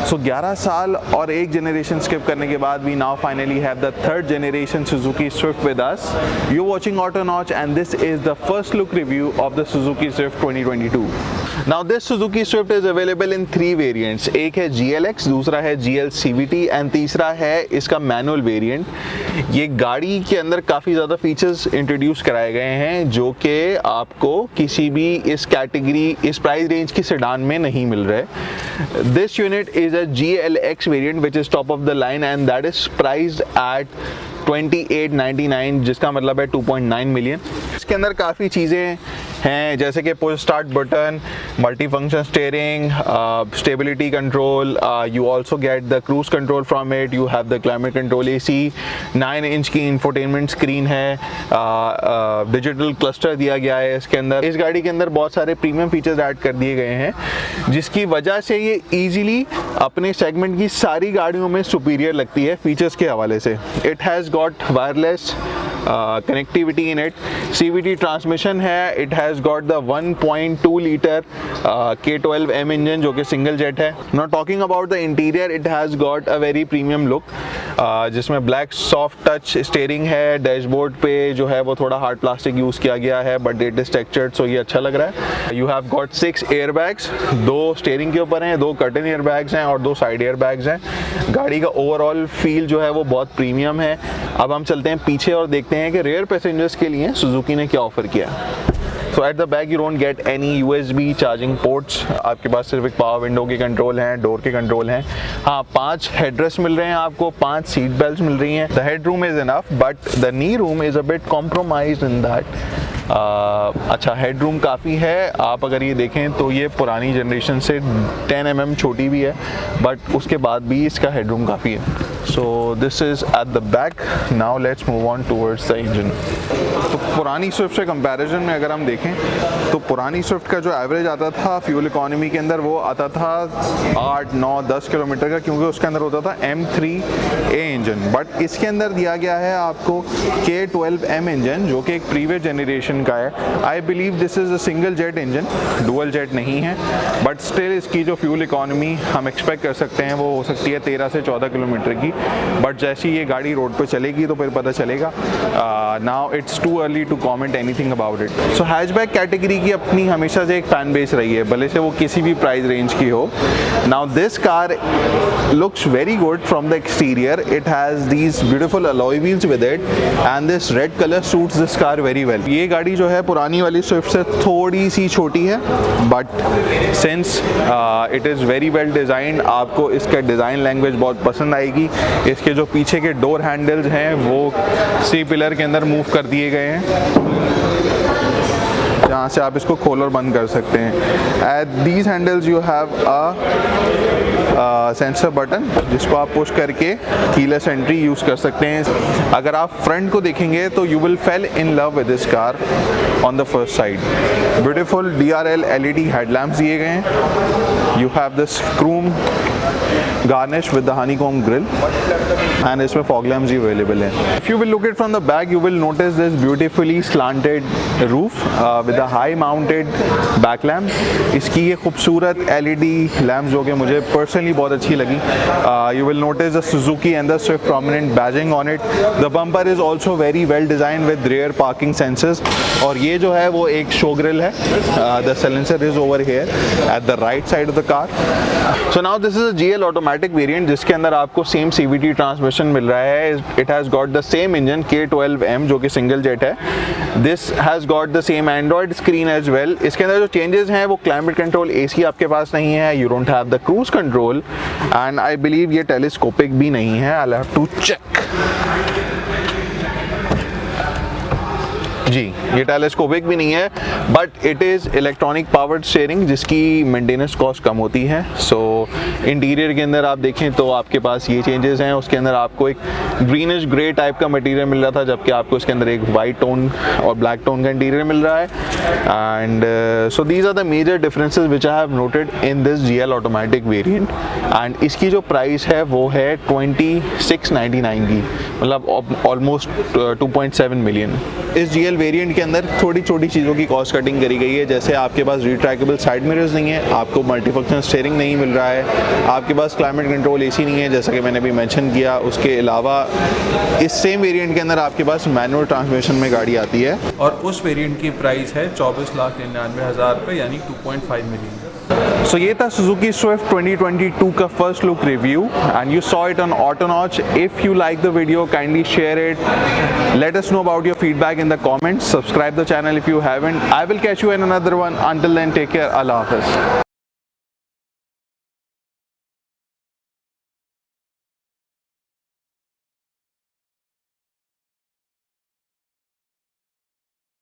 सो 11 साल और एक जनरेशन स्किप करने के बाद we now finally have the third generation Suzuki Swift with us. You're watching AutoNotch and this is the first look review of the Suzuki Swift 2022. Now this Suzuki Swift is available in 3 variants. एक है GLX, दूसरा है GL CVT and तीसरा है इसका manual variant. ये गाड़ी के अंदर काफ़ी ज़्यादा फीचर्स इंट्रोड्यूस कराए गए हैं जो कि आपको किसी भी इस कैटेगरी, इस प्राइस रेंज की सेडान में नहीं मिल रहे. This unit is a GLX variant which is top of the line and that is priced eight 2899, जिसका मतलब है 2.9 मिलियन. इसके अंदर काफ़ी चीज़ें हैं जैसे कि push start button, multi function steering, stability control, you also get the cruise control from it, you have the climate control AC, 9 inch की इंफोटेनमेंट स्क्रीन है, डिजिटल क्लस्टर दिया गया है इसके अंदर. इस गाड़ी के अंदर बहुत सारे प्रीमियम फीचर्स ऐड कर दिए गए हैं जिसकी वजह से ये ईजिली अपने सेगमेंट की सारी गाड़ियों में सुपीरियर लगती है फीचर्स के हवाले से. It has got wireless connectivity in it, CVT transmission है, it has got the 1.2 liter K12M engine जो कि सिंगल जेट है. Now talking about the interior, it has got a very premium look जिसमें black soft touch steering है. Dashboard पे जो है वो थोड़ा हार्ड प्लास्टिक यूज़ किया गया है बट इट इज टेक्सचर्ड, सो ये अच्छा लग रहा है. You have got 6 air bags, 2 steering के ऊपर हैं, 2 कर्टन एयर बैग्स हैं और 2 साइड एयर बैग्स हैं. गाड़ी का ओवरऑल फील जो है वो बहुत प्रीमियम है. अब हम चलते हैं पीछे और देखते हैं कि रेयर पैसेंजर्स के लिए सुजुकी ने क्या ऑफर किया. So at the back you don't get any USB charging ports. आपके पास सिर्फ एक पावर विंडो के कंट्रोल हैं, डोर के कंट्रोल हैं. हाँ, 5 हेडरेस्ट मिल रहे हैं आपको, 5 सीट बेल्ट मिल रही हैं. The head room is enough but the knee room is a bit compromised in that. अच्छा, हेड रूम काफ़ी है. आप अगर ये देखें तो ये पुरानी जनरेशन से 10 mm छोटी भी है बट उसके बाद भी इसका हेड रूम काफ़ी है. So this is at the back. Now let's move on towards the engine. तो पुरानी स्विफ्ट से कंपैरिजन में अगर हम देखें तो पुरानी स्विफ्ट का जो एवरेज आता था फ्यूल इकोनॉमी के अंदर वो आता था 8, 9, 10 किलोमीटर का, क्योंकि उसके अंदर होता था M3A इंजन. बट इसके अंदर दिया गया है आपको K12M इंजन जो कि एक प्रीवियस जनरेशन का है. I believe this is a single jet engine, dual jet नहीं है बट स्टिल इसकी जो फ्यूल इकोनॉमी हम एक्सपेक्ट कर सकते हैं वो हो सकती है 13 से 14 किलोमीटर की. बट जैसे ही ये गाड़ी रोड पर चलेगी तो फिर पता चलेगा. Now it's too early to comment anything about it. So hatchback category की अपनी हमेशा से एक फ़ैन बेस रही है, भले से वो किसी भी प्राइस रेंज की हो. Now this car looks very good from the exterior. It has these beautiful alloy wheels with it and this red color suits this car very well. ये गाड़ी जो है पुरानी वाली स्विफ्ट से थोड़ी सी छोटी है but since it is very well designed, आपको इसका डिज़ाइन लैंग्वेज बहुत पसंद आएगी. इसके जो पीछे के डोर हैंडल्स हैं वो सी पिलर के अंदर मूव कर दिए गए हैं जहाँ से आप इसको खोल और बंद कर सकते हैं. At these handles you have a sensor button जिसको आप पुश करके कीलेस एंट्री यूज़ कर सकते हैं. अगर आप फ्रंट को देखेंगे तो you will fell in love with this car on the first side. Beautiful DRL LED headlamps दिए गए हैं. You have this chrome garnish with the honeycomb grill and इसमें fog lamps भी available हैं. If you will look it from the back, you will notice this beautifully slanted roof with a high mounted back lamp. इसकी ये खूबसूरत LED lamps जो कि मुझे personally बहुत अच्छी लगी. You will notice the Suzuki and the Swift prominent badging on it. The bumper is also very well designed with rear parking sensors. और ये जो है वो एक show grill है. The silencer is over here at the right side of the car. So now this is a GL automatic variant जिसके अंदर आपको सेम CVT ट्रांसमिशन मिल रहा है. It has got the same engine K12M जो कि single jet है. This has got the same Android screen as well. इसके अंदर जो चेंजेस हैं वो क्लाइमेट कंट्रोल AC आपके पास नहीं है. You don't have the cruise control and I believe ये टेलीस्कोपिक भी नहीं है. I have to check. जी, ये टेलीस्कोपिक भी नहीं है but it is electronic powered steering जिसकी मेंटेनेंस कॉस्ट कम होती है. सो इंटीरियर के अंदर आप देखें तो आपके पास ये चेंजेस हैं. उसके अंदर आपको एक ग्रीनिश ग्रे टाइप का मटेरियल मिल रहा था जबकि आपको इसके अंदर एक वाइट टोन और ब्लैक टोन का इंटीरियर मिल रहा है. And so these are the major differences which I have noted in this GL automatic variant. And इसकी जो प्राइस है वो है 2699 की, मतलब ऑलमोस्ट 2.7 मिलियन. इस GL वेरिएंट के अंदर थोड़ी छोटी चीज़ों की कॉस्ट कटिंग करी गई है, जैसे आपके पास रिट्रैक्टेबल साइड मिरर्स नहीं है, आपको मल्टीफंक्शन स्टीयरिंग नहीं मिल रहा है, आपके पास क्लाइमेट कंट्रोल AC नहीं है जैसा कि मैंने अभी मेंशन किया। उसके अलावा इस सेम वेरिएंट के अंदर आपके पास मैनुअल ट्रांसमिशन में गाड़ी आती है और उस वेरिएंट की प्राइस है 24,99,000 रुपये यानी 2.5 मिलियन। सो ये था सुजुकी स्विफ्ट 2022 का first look review and you saw it on Autonoch. If you like the video, kindly share it. Let us know about your feedback in the comments. Subscribe the channel if you haven't. I will catch you in another one. Until then, take care. Allah Hafiz.